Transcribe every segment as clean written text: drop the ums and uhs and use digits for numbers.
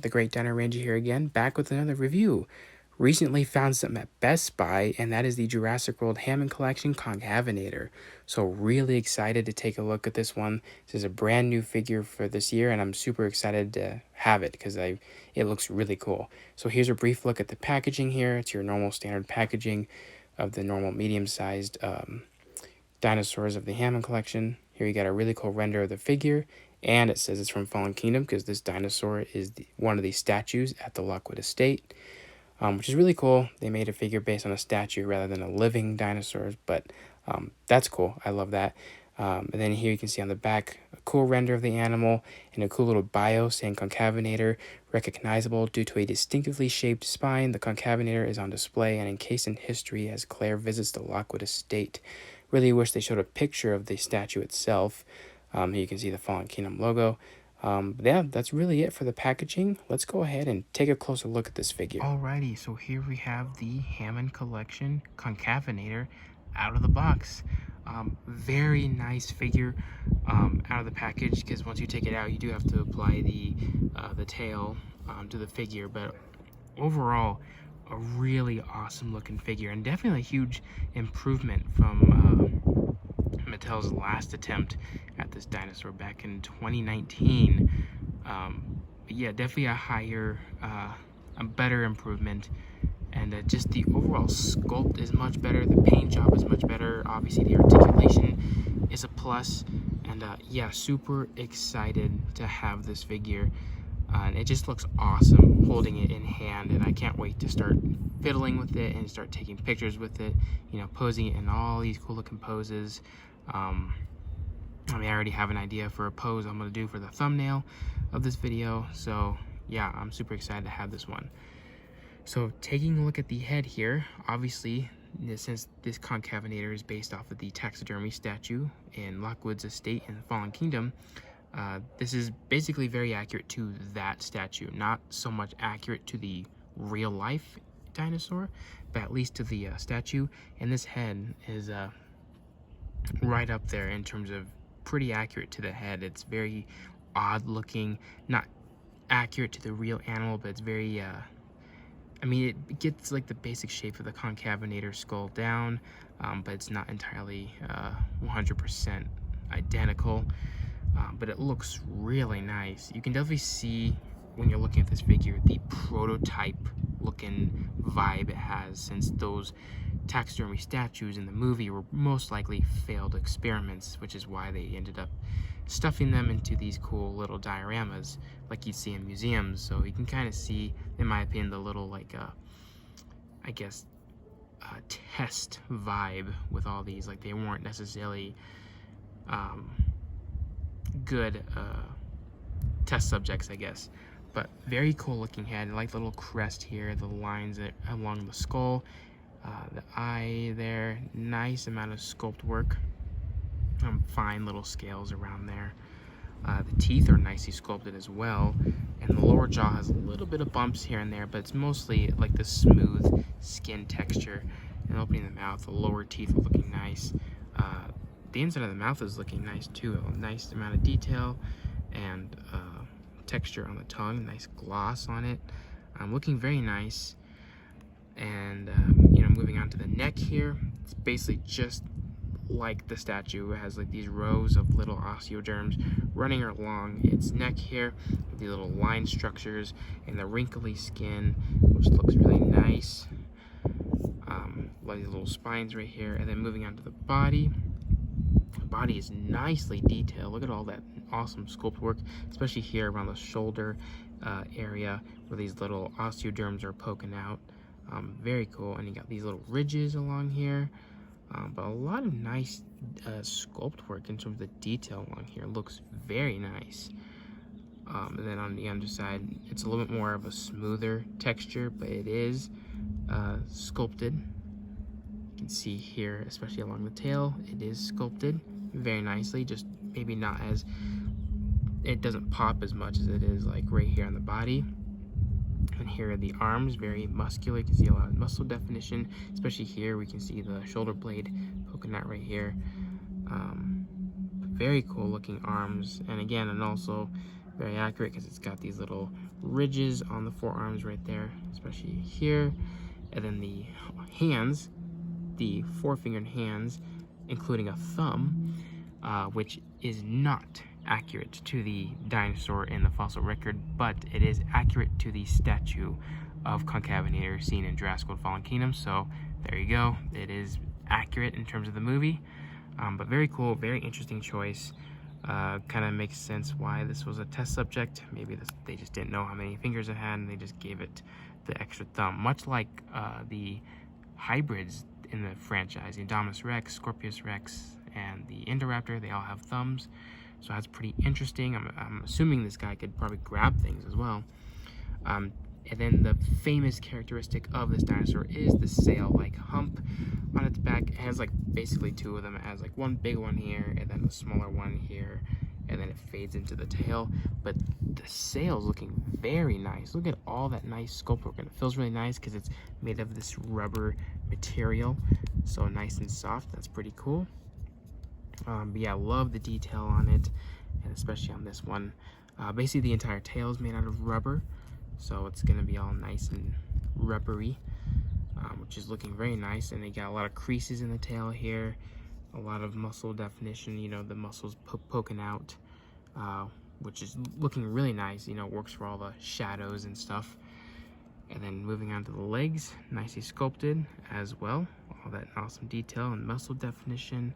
the Great Dino Ranger here again, back with another review. Recently found something at Best Buy, and that is the Jurassic World Hammond Collection Concavenator. So really excited to take a look at this one. This is a brand new figure for this year, and I'm super excited to have it because it looks really cool. So here's a brief look at the packaging here. It's your normal standard packaging of the normal medium-sized dinosaurs of the Hammond Collection. Here you got a really cool render of the figure, and it says it's from Fallen Kingdom because this dinosaur is one of the statues at the Lockwood Estate, which is really cool. They made a figure based on a statue rather than a living dinosaur, but that's cool. I love that. And then here you can see on the back a cool render of the animal and a cool little bio saying Concavenator, recognizable due to a distinctively shaped spine. The Concavenator is on display and encased in history as Claire visits the Lockwood Estate. Really wish they showed a picture of the statue itself. Here you can see the Fallen Kingdom logo. But yeah, that's really it for the packaging. Let's go ahead and take a closer look at this figure. Alrighty, so here we have the Hammond Collection Concavenator out of the box. Very nice figure out of the package, because once you take it out, you do have to apply the tail to the figure. But overall, a really awesome looking figure, and definitely a huge improvement from Mattel's last attempt at this dinosaur back in 2019. But yeah, definitely a better improvement, and just the overall sculpt is much better. The paint job is much better. Obviously, the articulation is a plus, and yeah, super excited to have this figure. And it just looks awesome holding it in hand, and I can't wait to start fiddling with it and start taking pictures with it, posing it in all these cool looking poses. I already have an idea for a pose I'm going to do for the thumbnail of this video, so yeah, I'm super excited to have this one. So taking a look at the head here, obviously, since this Concavenator is based off of the taxidermy statue in Lockwood's estate in the Fallen Kingdom, this is basically very accurate to that statue. Not so much accurate to the real life dinosaur, but at least to the statue. And this head is right up there in terms of pretty accurate to the head. It's very odd looking, not accurate to the real animal, but it's very it gets like the basic shape of the Concavenator skull down, but it's not entirely 100% identical. But it looks really nice. You can definitely see when you're looking at this figure the prototype looking vibe it has, since those taxidermy statues in the movie were most likely failed experiments, which is why they ended up stuffing them into these cool little dioramas like you'd see in museums. So you can kind of see, in my opinion, the little test vibe with all these. Like, they weren't necessarily good test subjects, I guess. But very cool looking head. I like the little crest here, the lines along the skull, the eye there. Nice amount of sculpt work. Fine little scales around there. The teeth are nicely sculpted as well, and the lower jaw has a little bit of bumps here and there, but it's mostly like the smooth skin texture. And opening the mouth, the lower teeth are looking nice. The inside of the mouth is looking nice too. A nice amount of detail and texture on the tongue. Nice gloss on it. Looking very nice. And moving on to the neck here, it's basically just like the statue. It has like these rows of little osteoderms running along its neck here, with these little line structures and the wrinkly skin, which looks really nice. Like these little spines right here. And then moving on to the body. The body is nicely detailed. Look at all that awesome sculpt work, especially here around the shoulder area where these little osteoderms are poking out. Very cool. And you got these little ridges along here. But a lot of nice sculpt work in terms of the detail along here. Looks very nice. And then on the underside, it's a little bit more of a smoother texture, but it is sculpted. You can see here, especially along the tail, it is sculpted very nicely. Just maybe not as, it doesn't pop as much as it is like right here on the body. And here are the arms, very muscular. You can see a lot of muscle definition, especially here. We can see the shoulder blade poking out right here. Very cool looking arms, and again, and also very accurate because it's got these little ridges on the forearms right there, especially here. And then the hands, the four-fingered hands, including a thumb, which is not accurate to the dinosaur in the fossil record, but it is accurate to the statue of Concavenator seen in Jurassic World Fallen Kingdom. So there you go. It is accurate in terms of the movie, but very cool, very interesting choice. Kind of makes sense why this was a test subject. Maybe they just didn't know how many fingers it had, and they just gave it the extra thumb. Much like the hybrids in the franchise, the Indominus Rex, Scorpius Rex, and the Indoraptor, they all have thumbs. So that's pretty interesting. I'm assuming this guy could probably grab things as well. And then the famous characteristic of this dinosaur is the sail-like hump on its back. It has like basically two of them. It has like one big one here and then a smaller one here, and then it fades into the tail. But the sail's looking very nice. Look at all that nice sculpt work, and it feels really nice because it's made of this rubber material, so nice and soft. That's pretty cool. But yeah, I love the detail on it, and especially on this one. Basically the entire tail is made out of rubber, so it's gonna be all nice and rubbery, which is looking very nice. And they got a lot of creases in the tail here, a lot of muscle definition, you know, the muscles poking out, which is looking really nice. You know, works for all the shadows and stuff. And then moving on to the legs, nicely sculpted as well. All that awesome detail and muscle definition.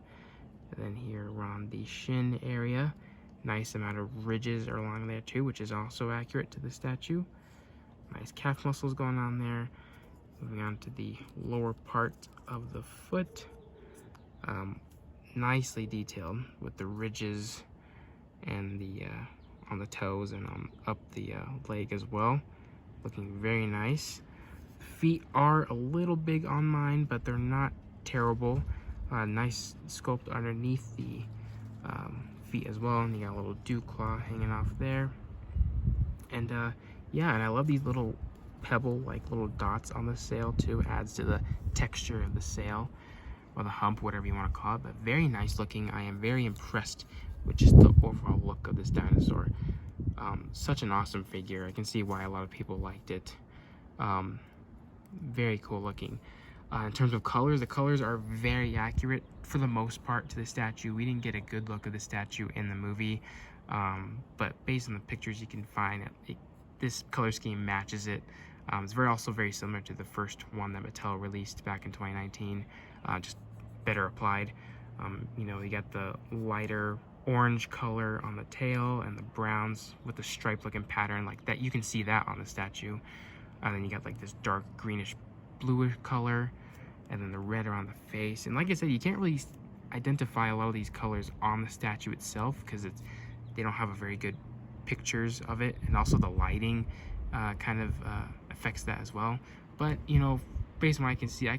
And then here around the shin area, nice amount of ridges are along there too, which is also accurate to the statue. Nice calf muscles going on there. Moving on to the lower part of the foot, nicely detailed with the ridges and the on the toes and up the leg as well. Looking very nice. Feet are a little big on mine, but they're not terrible. Nice sculpt underneath the feet as well, and you got a little dew claw hanging off there. And yeah, and I love these little pebble like little dots on the sail too. Adds to the texture of the sail, or the hump, whatever you want to call it. But very nice looking. I am very impressed with just the overall look of this dinosaur. Such an awesome figure. I can see why a lot of people liked it. Very cool looking. In terms of colors, the colors are very accurate for the most part to the statue. We didn't get a good look of the statue in the movie, but based on the pictures you can find, this color scheme matches it. It's also very similar to the first one that Mattel released back in 2019, just better applied. You know, you got the lighter orange color on the tail and the browns with the stripe looking pattern like that. You can see that on the statue. And then you got like this dark greenish bluish color, and then the red around the face. And like I said, you can't really identify a lot of these colors on the statue itself because they don't have a very good pictures of it, and also the lighting kind of affects that as well. But you know, based on what I can see,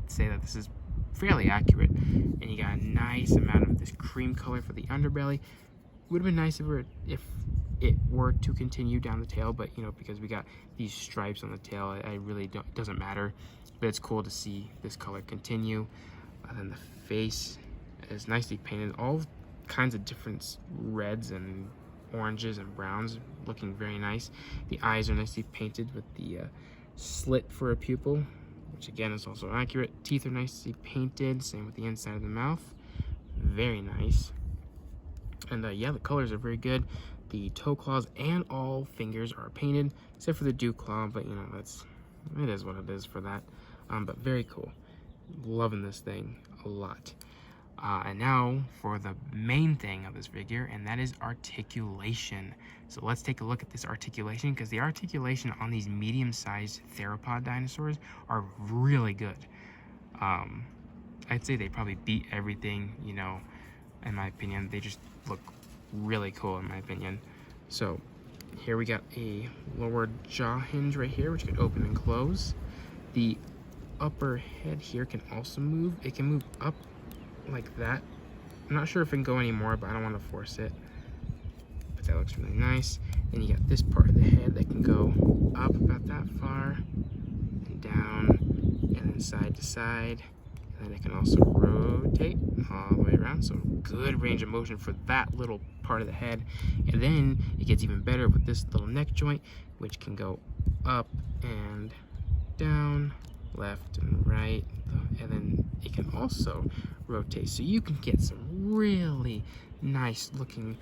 say that this is fairly accurate. And you got a nice amount of this cream color for the underbelly. Would have been nice if it were to continue down the tail, but you know, because we got these stripes on the tail, I really don't, it doesn't matter. But it's cool to see this color continue. And then the face is nicely painted, all kinds of different reds and oranges and browns, looking very nice. The eyes are nicely painted with the slit for a pupil, which again is also accurate. Teeth are nicely painted, same with the inside of the mouth. Very nice. And yeah, the colors are very good. The toe claws and all fingers are painted, except for the dew claw, but you know, it is what it is for that. But very cool. Loving this thing a lot. And now for the main thing of this figure, and that is articulation. So let's take a look at this articulation, because the articulation on these medium-sized theropod dinosaurs are really good. I'd say they probably beat everything, you know, in my opinion. They just look really cool in my opinion. So here we got a lower jaw hinge right here, which can open and close. The upper head here can also move. It can move up like that. I'm not sure if it can go anymore, but I don't want to force it. But that looks really nice. Then you got this part of the head that can go up about that far and down, and then side to side. And then it can also rotate all the way around. So good range of motion for that little part of the head. And then it gets even better with this little neck joint. which can go up and down, left and right, and then it can also rotate, so you can get some really nice looking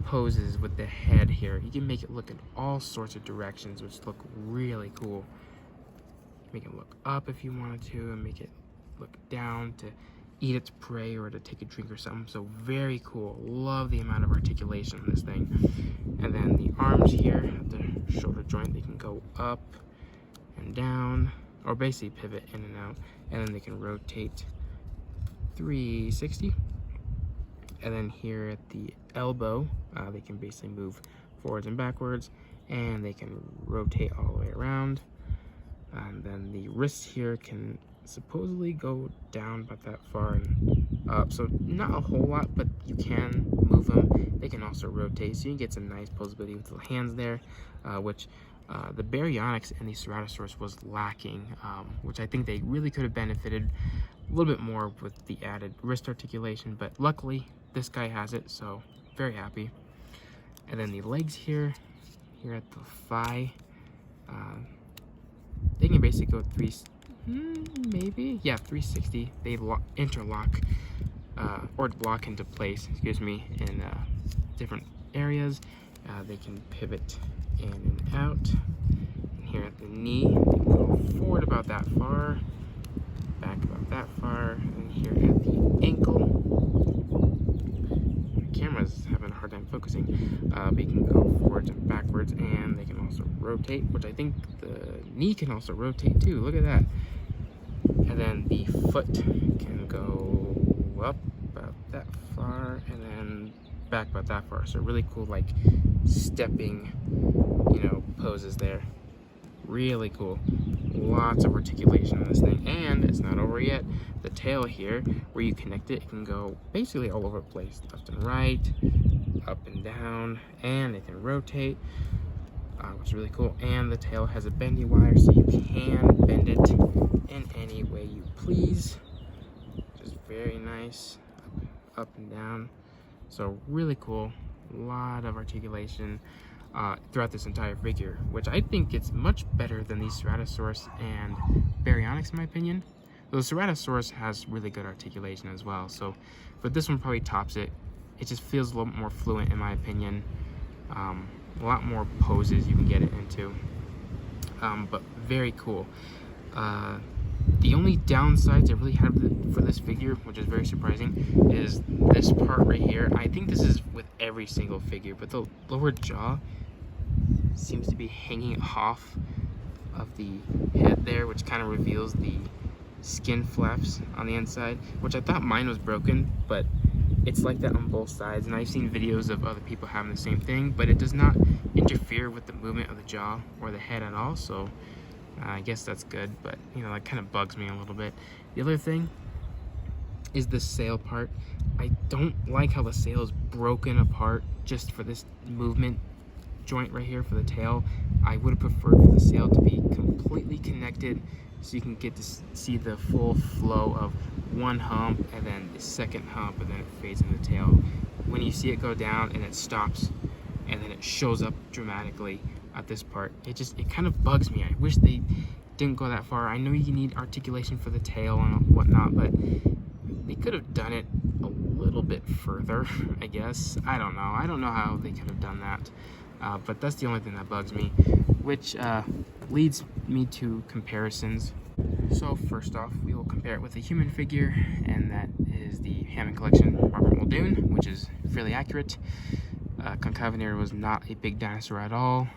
poses with the head here. You can make it look in all sorts of directions, which look really cool. Make it look up if you wanted to, and make it look down to eat its prey or to take a drink or something. So very cool. Love the amount of articulation on this thing. And then the arms here at the shoulder joint, they can go up and down, or basically pivot in and out, and then they can rotate 360. And then here at the elbow, they can basically move forwards and backwards, and they can rotate all the way around. And then the wrist here can supposedly go down about that far and up, so not a whole lot, but you can move them. They can also rotate, so you can get some nice posability with the hands there, which the baryonyx and the Ceratosaurus was lacking, which I think they really could have benefited a little bit more with the added wrist articulation, but luckily this guy has it, so very happy. And then the legs here at the thigh, they can basically go maybe, yeah, 360. They interlock or lock into place, excuse me, in different areas. They can pivot in and out. And here at the knee, they can go forward about that far, back about that far, and here at the ankle, the camera's having a hard time focusing. They can go forwards and backwards, and they can also rotate, which I think the knee can also rotate too. Look at that. And then the foot can go up about that far and then back about that far. So really cool, like stepping, poses there. Really cool. Lots of articulation on this thing. And it's not over yet. The tail here, where you connect it, it can go basically all over the place. Left and right, up and down, and it can rotate, which is really cool. And the tail has a bendy wire, so you can bend it in any way you please, which is very nice. Up and down, so really cool. A lot of articulation throughout this entire figure, which I think it's much better than the Ceratosaurus and Baryonyx in my opinion. The Ceratosaurus has really good articulation as well, so but this one probably tops it. It just feels a little more fluent in my opinion. A lot more poses you can get it into, but very cool. The only downsides I really have for this figure, which is very surprising, is this part right here. I think this is with every single figure, but the lower jaw seems to be hanging off of the head there, which kind of reveals the skin flaps on the inside, which I thought mine was broken, but it's like that on both sides. And I've seen videos of other people having the same thing, but it does not interfere with the movement of the jaw or the head at all, so I guess that's good, but that kind of bugs me a little bit. The other thing is the sail part. I don't like how the sail is broken apart just for this movement joint right here for the tail. I would have preferred for the sail to be completely connected so you can get to see the full flow of one hump and then the second hump, and then it fades in the tail. When you see it go down and it stops and then it shows up dramatically at this part, it kind of bugs me. I wish they didn't go that far. I know you need articulation for the tail and whatnot, but they could have done it a little bit further, I guess. I don't know how they could have done that, but that's the only thing that bugs me, which leads me to comparisons. So first off, we will compare it with a human figure, and that is the Hammond Collection Robert Muldoon, which is fairly accurate. Concavenator was not a big dinosaur at all.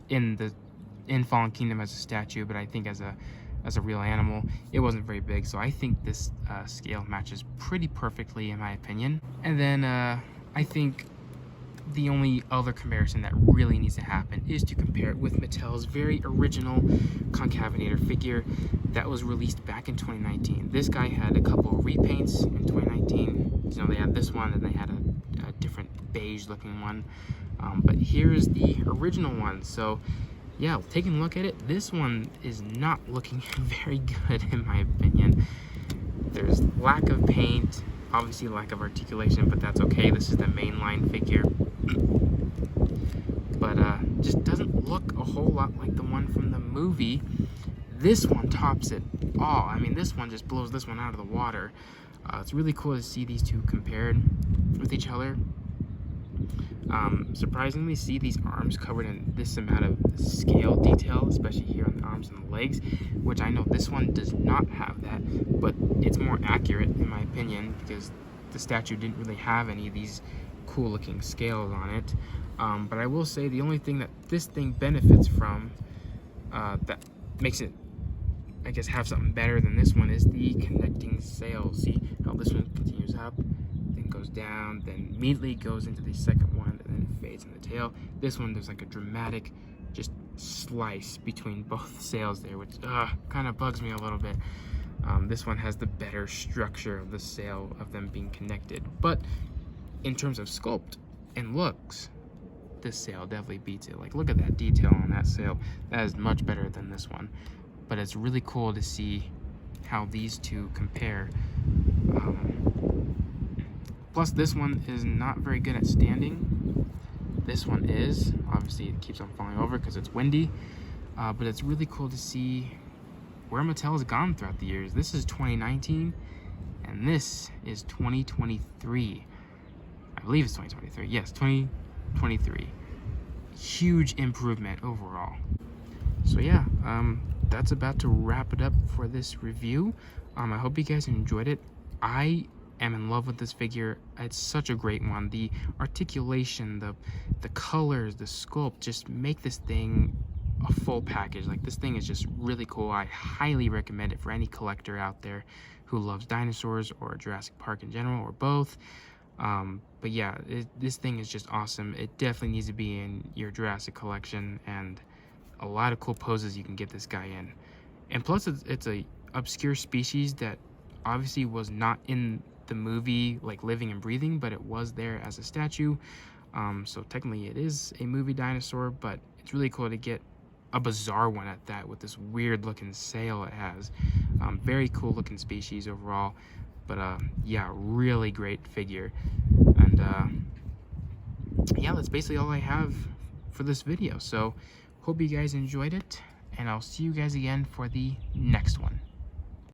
In Fallen Kingdom as a statue, but I think as a real animal, it wasn't very big. So I think this scale matches pretty perfectly in my opinion. And then I think the only other comparison that really needs to happen is to compare it with Mattel's very original Concavenator figure that was released back in 2019. This guy had a couple of repaints in 2019. They had this one, and they had a different beige looking one. But here's the original one. So yeah, taking a look at it, this one is not looking very good in my opinion. There's lack of paint, obviously lack of articulation, but that's okay. This is the mainline figure. But just doesn't look a whole lot like the one from the movie. This one tops it all. I mean, this one just blows this one out of the water. It's really cool to see these two compared with each other. Surprisingly, see these arms covered in this amount of scale detail, especially here on the arms and the legs, which I know this one does not have that, but it's more accurate in my opinion because the statue didn't really have any of these cool looking scales on it. But I will say the only thing that this thing benefits from that makes it, I guess, have something better than this one is the connecting sails. See how this one continues up, then goes down, then immediately goes into the second one, and then fades in the tail. This one, there's like a dramatic just slice between both sails there, which kind of bugs me a little bit. This one has the better structure of the sail of them being connected. But in terms of sculpt and looks, this sail definitely beats it. Like, look at that detail on that sail. That is much better than this one. But it's really cool to see how these two compare. Plus, this one is not very good at standing. This one is. Obviously, it keeps on falling over because it's windy. But it's really cool to see where Mattel has gone throughout the years. This is 2019, and this is 2023. I believe it's 2023. Yes, 2023. Huge improvement overall. So yeah, that's about to wrap it up for this review. I hope you guys enjoyed it. I am in love with this figure. It's such a great one. The articulation, the colors, the sculpt just make this thing a full package. Like, this thing is just really cool. I highly recommend it for any collector out there who loves dinosaurs or Jurassic Park in general, or both. But yeah, this thing is just awesome. It definitely needs to be in your Jurassic collection, and a lot of cool poses you can get this guy in. And plus, it's a obscure species that obviously was not in the movie, like living and breathing, but it was there as a statue. So technically it is a movie dinosaur, but it's really cool to get a bizarre one at that, with this weird looking sail it has. Very cool looking species overall. But yeah, really great figure. And yeah, that's basically all I have for this video. So hope you guys enjoyed it, and I'll see you guys again for the next one.